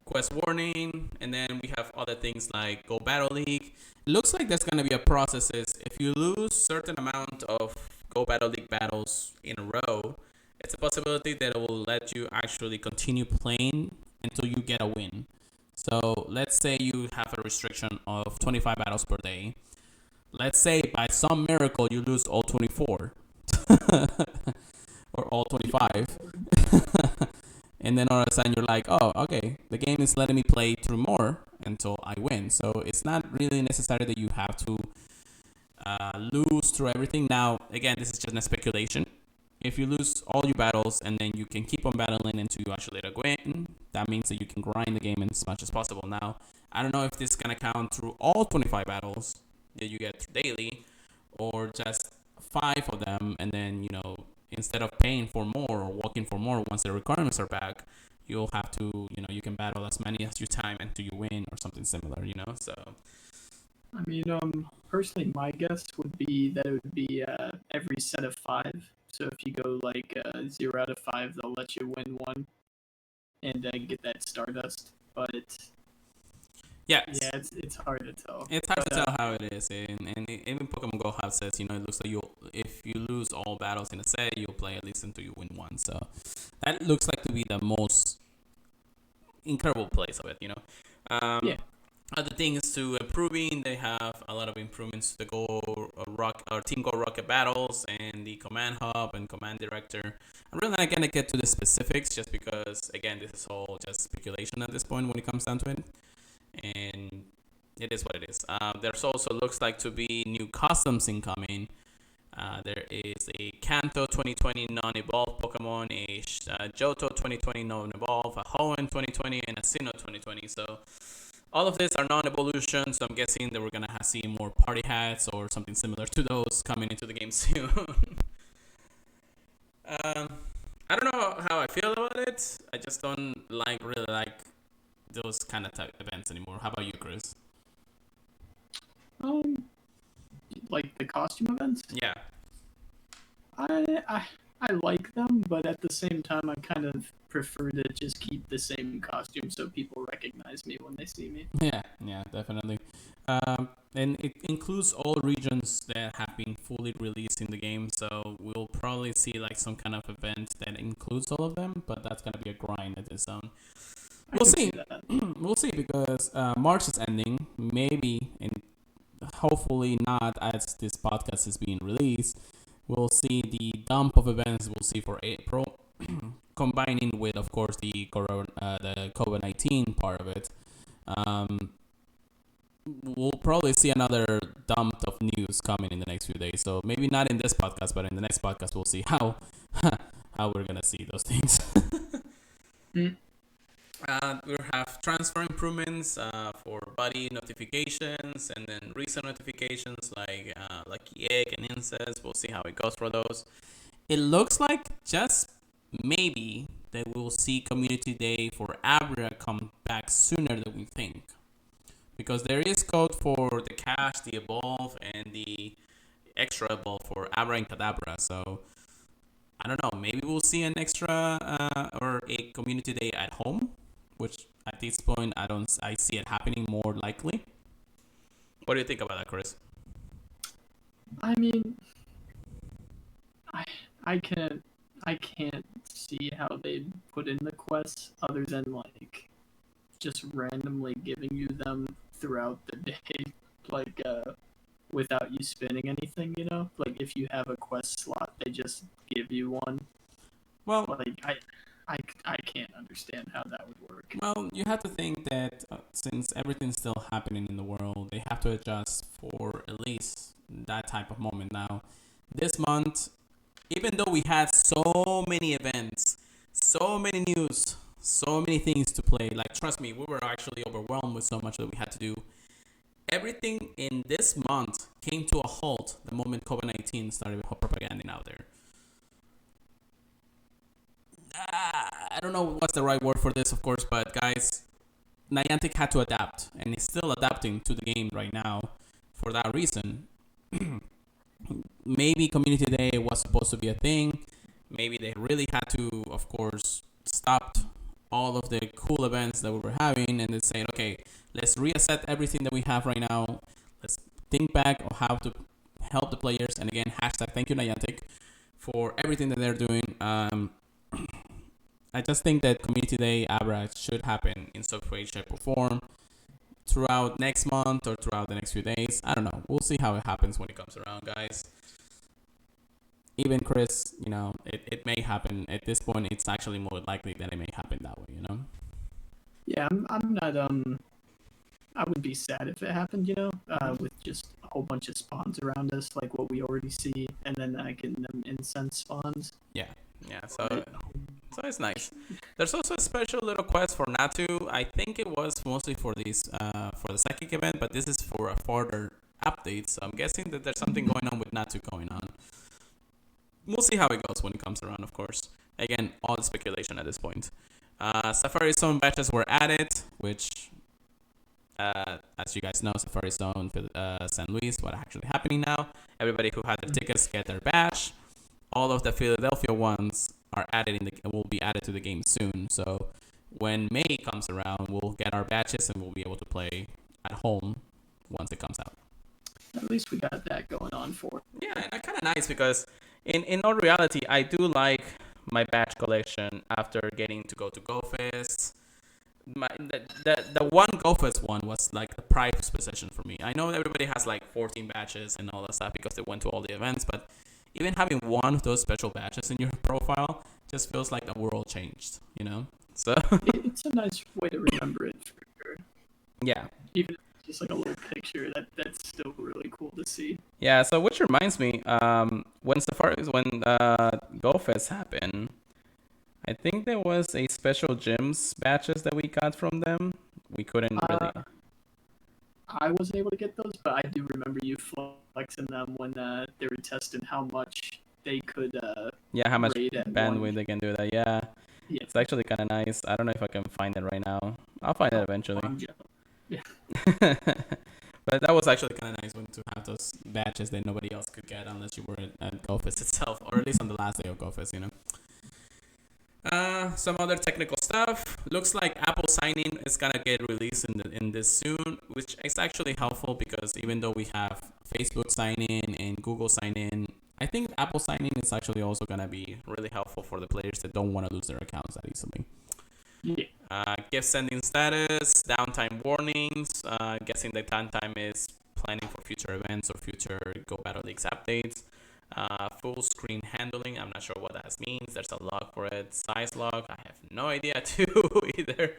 S1: Quest warning, and then we have other things like Go Battle League. It looks like there's gonna be a process. If you lose certain amount of Go Battle League battles in a row, it's a possibility that it will let you actually continue playing until you get a win. So let's say you have a restriction of 25 battles per day. Let's say by some miracle you lose all 24 or all 25. And then all of a sudden you're like, oh, okay, the game is letting me play through more until I win. So it's not really necessary that you have to lose through everything. Now, again, this is just a speculation. If you lose all your battles and then you can keep on battling until you actually win, that means that you can grind the game as much as possible. Now, I don't know if this is going to count through all 25 battles that you get daily, or just 5 of them, and then, instead of paying for more or working for more once the requirements are back, you'll have to, you can battle as many as you time until you win or something similar, so.
S2: I mean, personally, my guess would be that it would be every set of 5. So if you go like 0 out of 5, they'll let you win one and get that Stardust. But
S1: yeah,
S2: it's hard to tell.
S1: It's hard to tell how it is, and even Pokemon Go has says, it looks like if you lose all battles in a set, you'll play at least until you win one. So that looks like to be the most incredible place of it,
S2: Yeah.
S1: Other things to improving, they have a lot of improvements to the Team Go Rocket battles and the Command Hub and Command Director. I'm really not gonna get to the specifics just because, again, this is all just speculation at this point when it comes down to it. And it is what it is. There's also looks like to be new customs incoming. There is a Kanto 2020 non-evolved Pokemon, a Johto 2020 non-evolved, a Hoenn 2020, and a Sinnoh 2020. So all of these are non-evolution, so I'm guessing that we're going to see more party hats or something similar to those coming into the game soon. I don't know how I feel about it. I just don't really like those kind of type events anymore. How about you, Chris?
S2: Like the costume events?
S1: Yeah.
S2: I like them, but at the same time, I kind of prefer to just keep the same costume so people recognize me when they see me.
S1: Yeah, definitely. And it includes all regions that have been fully released in the game, so we'll probably see like some kind of event that includes all of them, but that's gonna be a grind at its own.
S2: I
S1: We'll
S2: can
S1: see.
S2: see that.
S1: We'll see because March is ending. Maybe and hopefully not as this podcast is being released. We'll see the dump of events we'll see for April, combining with, of course, the COVID-19 part of it. Um, we'll probably see another dump of news coming in the next few days. So maybe not in this podcast, but in the next podcast, we'll see how how we're gonna see those things.
S2: Mm.
S1: We'll have transfer improvements for body notifications and then recent notifications like Lucky Egg and Incest. We'll see how it goes for those. It looks like just maybe that we'll see Community Day for Abra come back sooner than we think. Because there is code for the Cash, the Evolve, and the Extra Evolve for Abra and Kadabra. So I don't know. Maybe we'll see an extra or a Community Day at home, which at this point I see it happening more likely. What do you think about that, Chris?
S2: I mean, I I can't see how they put in the quests other than like just randomly giving you them throughout the day, like without you spinning anything. Like if you have a quest slot, they just give you one.
S1: Well,
S2: Like I can't understand how that would work.
S1: well, you have to think that since everything's still happening in the world, they have to adjust for at least that type of moment. Now, this month, even though we had so many events, so many news, so many things to play, like trust me, we were actually overwhelmed with so much that we had to do. Everything in this month came to a halt the moment COVID-19 started propaganda out there. I don't know what's the right word for this, of course, but guys, Niantic had to adapt, and is still adapting to the game right now. For that reason, maybe Community Day was supposed to be a thing. Maybe they really had to, of course, stop all of the cool events that we were having, and then say, okay, let's reassess everything that we have right now. Let's think back on how to help the players. And again, hashtag thank you Niantic for everything that they're doing. I just think that Community Day Abra should happen in some way, shape, or form throughout next month or throughout the next few days. I don't know. We'll see how it happens when it comes around, guys. Even Chris, it may happen. At this point, it's actually more likely that it may happen that way.
S2: Yeah, I'm not I wouldn't be sad if it happened, with just a whole bunch of spawns around us, like what we already see, and then getting them incense spawns.
S1: Yeah. So it's nice. There's also a special little quest for Natu. I think it was mostly for for the psychic event, but this is for a further update. So I'm guessing that there's something going on with Natu going on. We'll see how it goes when it comes around, of course. Again, all speculation at this point. Safari Zone batches were added, which, as you guys know, Safari Zone for San Luis, what's actually happening now. Everybody who had their tickets get their badge. All of the Philadelphia ones are will be added to the game soon. So when May comes around, we'll get our batches and we'll be able to play at home once it comes out.
S2: At least we got that going on for.
S1: Yeah, and kind of nice because in all reality, I do like my batch collection after getting to go to GoFest. The one GoFest one was like the prized possession for me. I know everybody has like 14 batches and all that stuff because they went to all the events, but even having one of those special batches in your profile just feels like the world changed, So
S2: It's a nice way to remember it for sure.
S1: Yeah.
S2: Even if it's just like a little picture, that's still really cool to see.
S1: Yeah, so which reminds me, when GoFest happened, I think there was a special gyms batches that we got from them. We couldn't really.
S2: I wasn't able to get those, but I do remember you flexing them when they were testing how much they could.
S1: How much
S2: raid at
S1: bandwidth
S2: one.
S1: they can do that. Yeah,
S2: Yeah.
S1: it's actually kind of nice. I don't know if I can find it right now. I'll find it eventually.
S2: Yeah.
S1: But that was actually kind of nice to have those batches that nobody else could get unless you were at GoFest itself, or at least on the last day of GoFest. Some other technical stuff. Looks like Apple sign-in is gonna get released in this soon, which is actually helpful because even though we have Facebook sign-in and Google sign-in, I think Apple sign-in is actually also gonna be really helpful for the players that don't want to lose their accounts that easily.
S2: Yeah.
S1: Gift sending status, downtime warnings. Guessing the downtime is planning for future events or future Go Battle Leagues updates. Full screen handling. I'm not sure what that means. There's a log for it. Size log. I have no idea too either.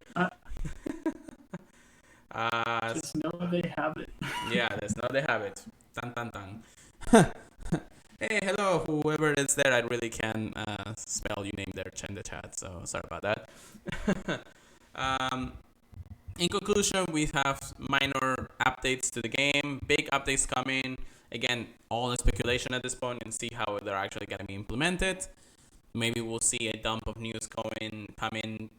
S2: Just know they have it.
S1: Yeah, there's no they have it. Dun dun dun. Hey, hello, whoever is there. I really can spell your name there in the chat, so sorry about that. In conclusion, we have minor updates to the game, big updates coming. Again, all the speculation at this point and see how they're actually going to be implemented. Maybe we'll see a dump of news coming,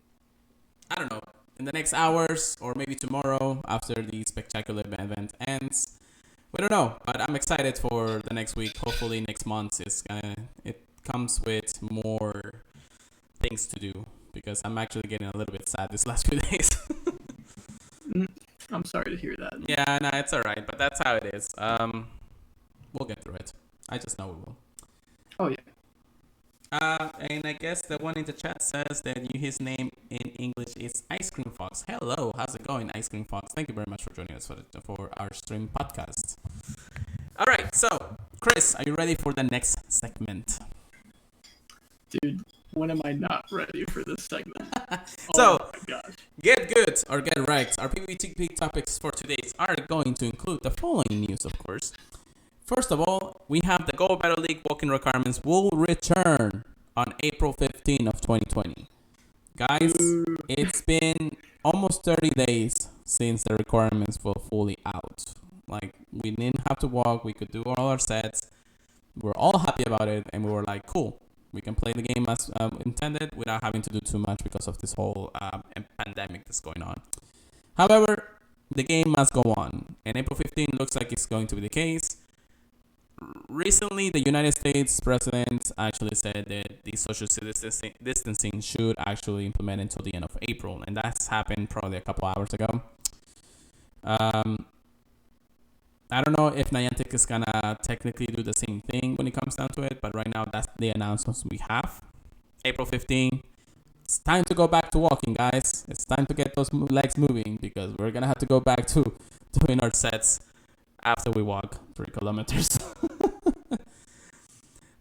S1: I don't know, in the next hours or maybe tomorrow after the spectacular event ends. We don't know, but I'm excited for the next week. Hopefully next month it comes with more things to do because I'm actually getting a little bit sad this last few days.
S2: I'm sorry to hear that.
S1: Yeah, no, it's alright, but that's how it is. We'll get through it. I just know we will.
S2: Oh yeah.
S1: And I guess the one in the chat says that his name in English is Ice Cream Fox. Hello, how's it going, Ice Cream Fox? Thank you very much for joining us for our stream podcast. All right, so Chris, are you ready for the next segment?
S2: Dude, when am I not ready for this segment?
S1: So,
S2: oh my gosh.
S1: Get good or get wrecked. Our PvP topics for today are going to include the following news, of course. First of all, we have the Go Battle League walk-in requirements will return on April 15 of 2020. Guys, it's been almost 30 days since the requirements were fully out. Like, we didn't have to walk. We could do all our sets. We were all happy about it, and we were like, cool. We can play the game as intended without having to do too much because of this whole pandemic that's going on. However, the game must go on, and April 15 looks like it's going to be the case. Recently, the United States president actually said that the social distancing should actually implement until the end of April, and that's happened probably a couple hours ago. I don't know if Niantic is gonna technically do the same thing when it comes down to it, but right now that's the announcements we have. April 15. It's time to go back to walking, guys. It's time to get those legs moving because we're gonna have to go back to doing our sets after we walk 3 kilometers.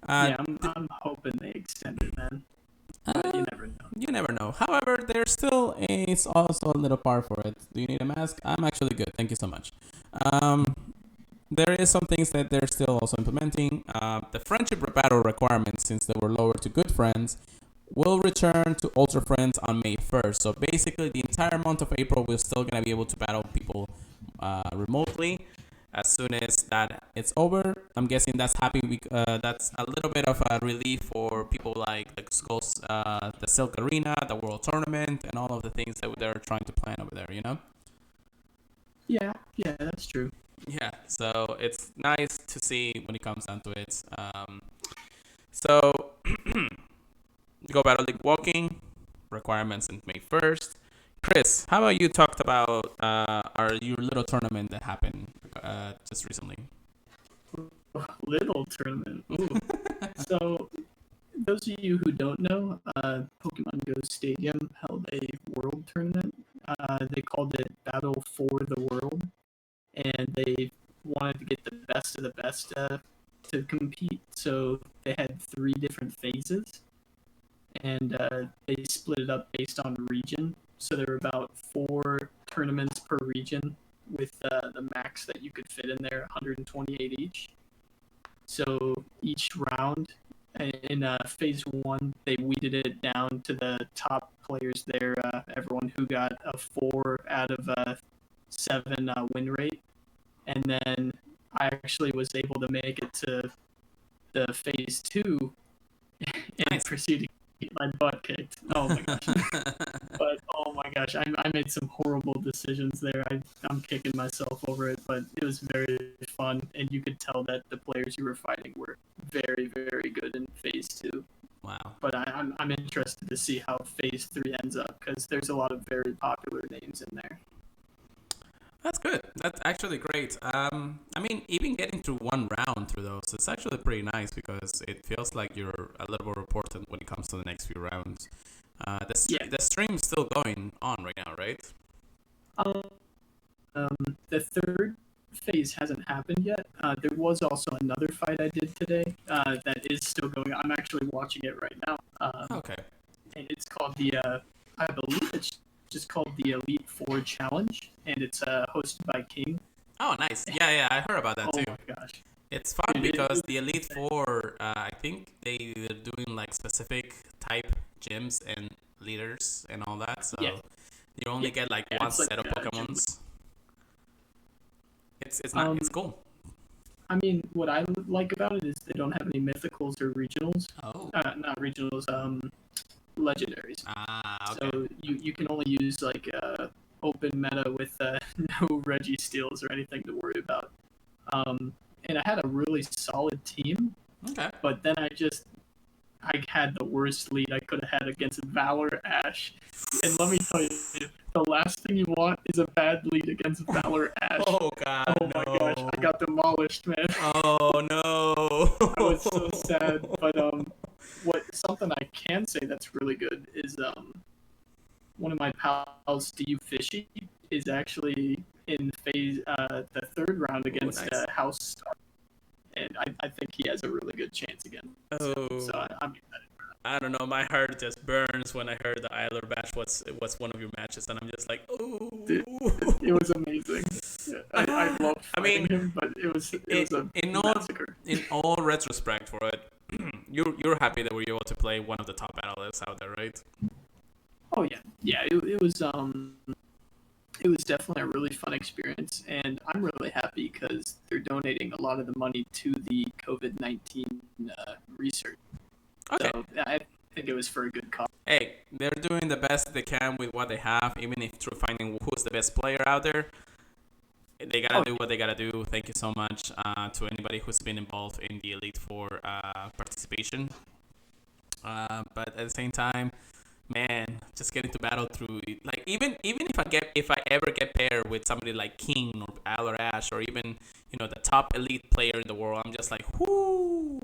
S2: Yeah, I'm hoping they extend it, man. But you never know.
S1: You never know. However, there's still it's also a little part for it. Do you need a mask? I'm actually good. Thank you so much. There is some things that they're still also implementing. The friendship battle requirements, since they were lowered to good friends, will return to ultra friends on May 1st. So basically, the entire month of April, we're still gonna be able to battle people remotely. As soon as that it's over, I'm guessing that's happy. That's a little bit of a relief for people like the Silk Arena, the World Tournament, and all of the things that they're trying to plan over there. You know?
S2: Yeah, that's true.
S1: Yeah. So it's nice to see when it comes down to it. So Go Battle League walking requirements in May 1st. Chris, how about you talked about your little tournament that happened just recently?
S2: Little tournament. Ooh. So, those of you who don't know, Pokemon Go Stadium held a world tournament. They called it Battle for the World, and they wanted to get the best of the best to compete. So they had 3 different phases, and they split it up based on region. So there were about 4 tournaments per region with the max that you could fit in there, 128 each. So each round in phase 1, they weeded it down to the top players there, everyone who got a 4 out of 7 win rate. And then I actually was able to make it to the phase 2 and proceed to get my butt kicked. Oh my gosh. But oh my gosh, I made some horrible decisions there. I'm kicking myself over it, but it was very fun, and you could tell that the players you were fighting were very, very good in phase 2.
S1: Wow.
S2: But I'm interested to see how phase 3 ends up, because there's a lot of very popular names in there.
S1: That's good. That's actually great. I mean, even getting through one round through those, it's actually pretty nice because it feels like you're a little more important when it comes to the next few rounds.
S2: Yeah.
S1: The stream's still going on right now, right?
S2: Um, the third phase hasn't happened yet. There was also another fight I did today that is still going on. I'm actually watching it right now.
S1: Okay.
S2: And it's called I believe it's just called the Elite Four Challenge, and it's hosted by King.
S1: Oh, nice. Yeah, yeah, I heard about that
S2: Oh
S1: too.
S2: my gosh.
S1: It's fun
S2: Dude,
S1: because
S2: it's
S1: the Elite
S2: insane.
S1: Four, I think they're doing like specific type gyms and leaders and all that. So
S2: Yeah,
S1: you only
S2: yeah,
S1: get like
S2: yeah.
S1: one
S2: It's like
S1: set of
S2: gym.
S1: Pokemons. It's not
S2: Um,
S1: it's cool.
S2: I mean, what I like about it is they don't have any mythicals or regionals.
S1: Oh.
S2: Not regionals. Legendaries.
S1: Ah, okay.
S2: So you can only use like open meta with no Reggie steals or anything to worry about. And I had a really solid team,
S1: Okay.
S2: but then I had the worst lead I could have had against Valor Ash. And let me tell you, the last thing you want is a bad lead against Valor Ash.
S1: Oh God,
S2: Oh my gosh,
S1: no.
S2: I got demolished, man.
S1: Oh no.
S2: I was so sad. But what something I can say that's really good is one of my pals, Steve Fishy, is actually in the third round
S1: Oh,
S2: against
S1: nice.
S2: House Star, and I think he has a really good chance against him. So
S1: Oh.
S2: I'm
S1: I don't know. My heart just burns when I heard the Isler match was one of your matches, and I'm just like, oh.
S2: Dude, it was amazing. I loved
S1: I
S2: fighting
S1: mean,
S2: him, but it was a massacre.
S1: in all retrospect for it, you're happy that we were able to play one of the top battleists out there, right?
S2: Oh yeah, yeah. It was definitely a really fun experience, and I'm really happy because they're donating a lot of the money to the COVID-19 research.
S1: Okay.
S2: So I think it was for a good cause.
S1: Hey, they're doing the best they can with what they have, even if through finding who's the best player out there. They gotta do what they gotta do. Thank you so much to anybody who's been involved in the Elite Four participation. But at the same time, man, just getting to battle through like even if I ever get paired with somebody like King or Al or Ash or even the top elite player in the world, I'm just like, whoo.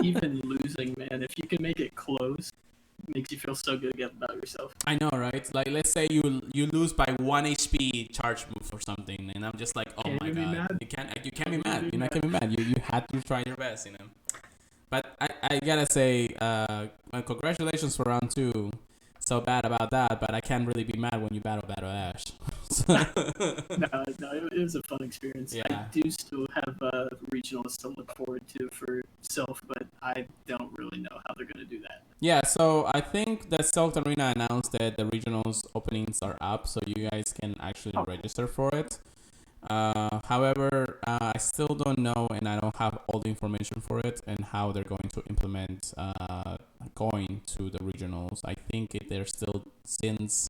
S2: Even losing, man, if you can make it close, it makes you feel so good about yourself.
S1: I know, right? Like, let's say you lose by 1 HP charge move or something, and I'm just like, oh
S2: Can't
S1: my
S2: even be
S1: god,
S2: mad.
S1: you can't be mad. You're not gonna be mad. You had to try your best, But I gotta say, congratulations for round two. So bad about that, but I can't really be mad when you battle Ash.
S2: No, it was a fun experience.
S1: Yeah.
S2: I do still have regionals to look forward to for Self, but I don't really know how they're going to do that.
S1: Yeah, so I think the South Arena announced that the regionals openings are up, so you guys can actually register for it. However, I still don't know, and I don't have all the information for it and how they're going to implement going to the regionals. I think they're still, since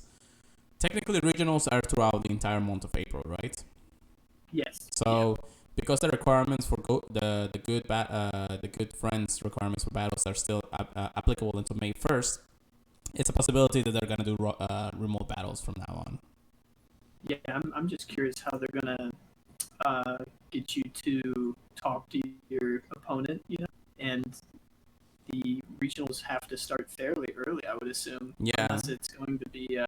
S1: technically regionals are throughout the entire month of April, right?
S2: Yes.
S1: So because the requirements for the good friends requirements for battles are still applicable until May 1st, it's a possibility that they're gonna do remote battles from now on.
S2: Yeah, I'm just curious how they're gonna get you to talk to your opponent, and the regionals have to start fairly early, I would assume.
S1: Yeah.
S2: Unless it's going to be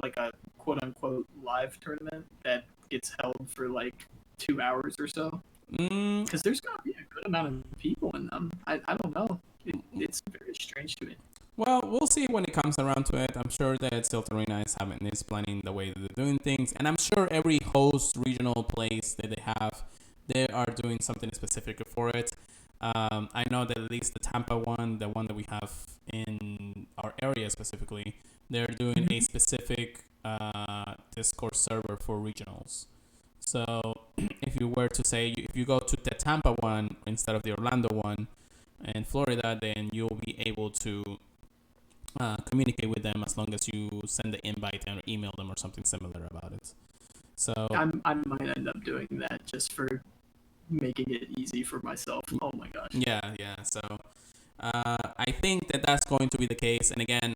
S2: like a quote unquote live tournament that gets held for like 2 hours or so. Because there's got to be a good amount of people in them. I don't know. It's very strange to me.
S1: Well, we'll see when it comes around to it. I'm sure that Stilt Arena is planning the way that they're doing things, and I'm sure every host regional place that they have, they are doing something specific for it. I know that at least the Tampa one, the one that we have in our area specifically, they're doing a specific Discord server for regionals. So if you were to say, if you go to the Tampa one instead of the Orlando one in Florida, then you'll be able to communicate with them as long as you send the invite or email them or something similar about it. So
S2: I might end up doing that just for making it easy for myself. Oh my gosh.
S1: Yeah. So I think that that's going to be the case. And again,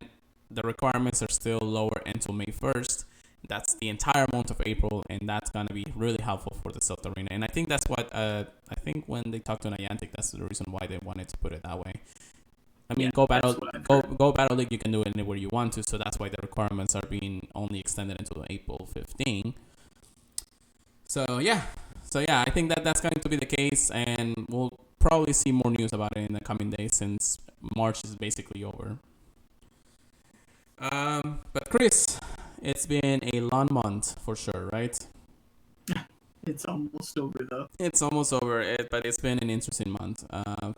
S1: the requirements are still lower until May 1st. That's the entire month of April, and that's going to be really helpful for the South Arena. And I think that's what I think when they talked to Niantic, that's the reason why they wanted to put it that way. I mean, Go Battle League, you can do it anywhere you want to, so that's why the requirements are being only extended until April 15. So yeah, I think that's going to be the case, and we'll probably see more news about it in the coming days since March is basically over. But Chris, it's been a long month for sure, right?
S2: It's almost over though.
S1: It's almost over, but it's been an interesting month.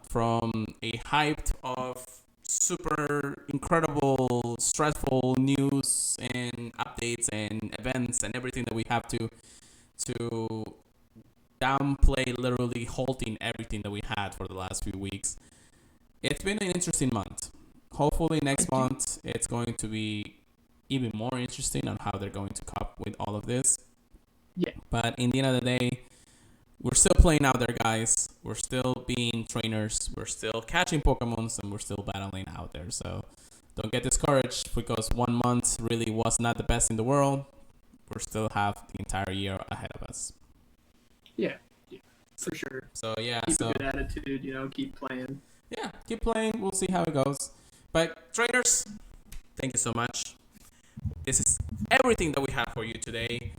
S1: From a hyped of super incredible, stressful news and updates and events and everything that we have to downplay, literally halting everything that we had for the last few weeks. It's been an interesting month. Hopefully next month it's going to be even more interesting on how they're going to cope with all of this.
S2: Yeah.
S1: But in the end of the day, we're still playing out there, guys. We're still being trainers. We're still catching Pokemons, and we're still battling out there. So don't get discouraged because 1 month really was not the best in the world. We still have the entire year ahead of us.
S2: Yeah, for sure.
S1: So yeah,
S2: keep a good attitude. Keep playing.
S1: Yeah, keep playing. We'll see how it goes. But trainers, thank you so much. This is everything that we have for you today.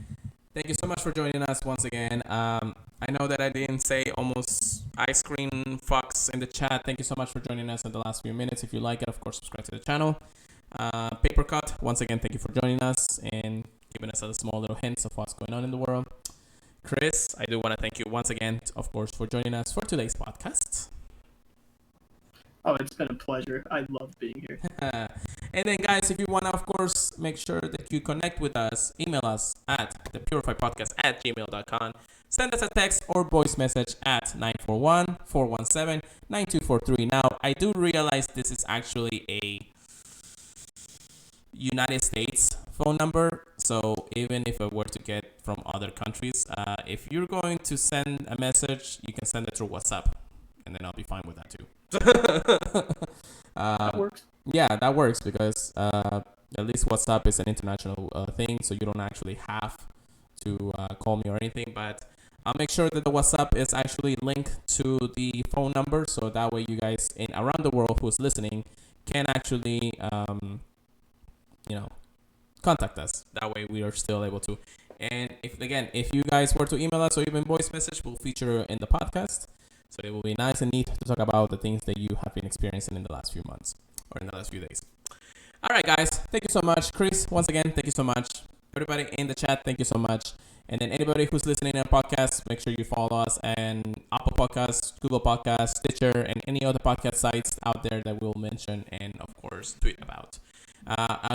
S1: Thank you so much for joining us once again. I know that I didn't say almost ice cream fox in the chat. Thank you so much for joining us in the last few minutes. If you like it, of course, subscribe to the channel. Paper Cut, once again, thank you for joining us and giving us a small little hints of what's going on in the world. Chris, I do want to thank you once again, of course, for joining us for today's podcast.
S2: Oh, it's been a pleasure. I love being here.
S1: And then, guys, if you want to, of course, make sure that you connect with us, email us at thepurifiedpodcast@gmail.com. Send us a text or voice message at 941-417-9243. Now, I do realize this is actually a United States phone number. So even if I were to get from other countries, if you're going to send a message, you can send it through WhatsApp. And then I'll be fine with that too.
S2: That works.
S1: Yeah, that works because at least WhatsApp is an international thing, so you don't actually have to call me or anything. But I'll make sure that the WhatsApp is actually linked to the phone number, so that way you guys around the world who's listening can actually contact us. That way we are still able to. And if you guys were to email us or even voice message, we'll feature in the podcast. So it will be nice and neat to talk about the things that you have been experiencing in the last few months or in the last few days. All right, guys. Thank you so much. Chris, once again, thank you so much. Everybody in the chat, thank you so much. And then anybody who's listening to our podcast, make sure you follow us and Apple Podcasts, Google Podcasts, Stitcher, and any other podcast sites out there that we'll mention and, of course, tweet about.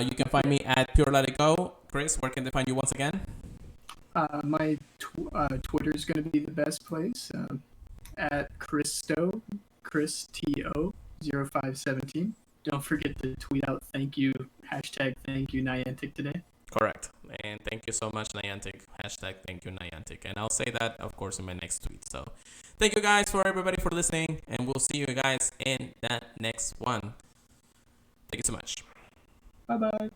S1: You can find me at Pure Let It Go. Chris, where can they find you once again?
S2: My Twitter is going to be the best place. At Christo, ChrisTO0517. Don't forget to tweet out thank you, #thank you Niantic today.
S1: Correct. And thank you so much, Niantic. #thank you Niantic. And I'll say that, of course, in my next tweet. So thank you guys for everybody for listening. And we'll see you guys in that next one. Thank you so much.
S2: Bye-bye.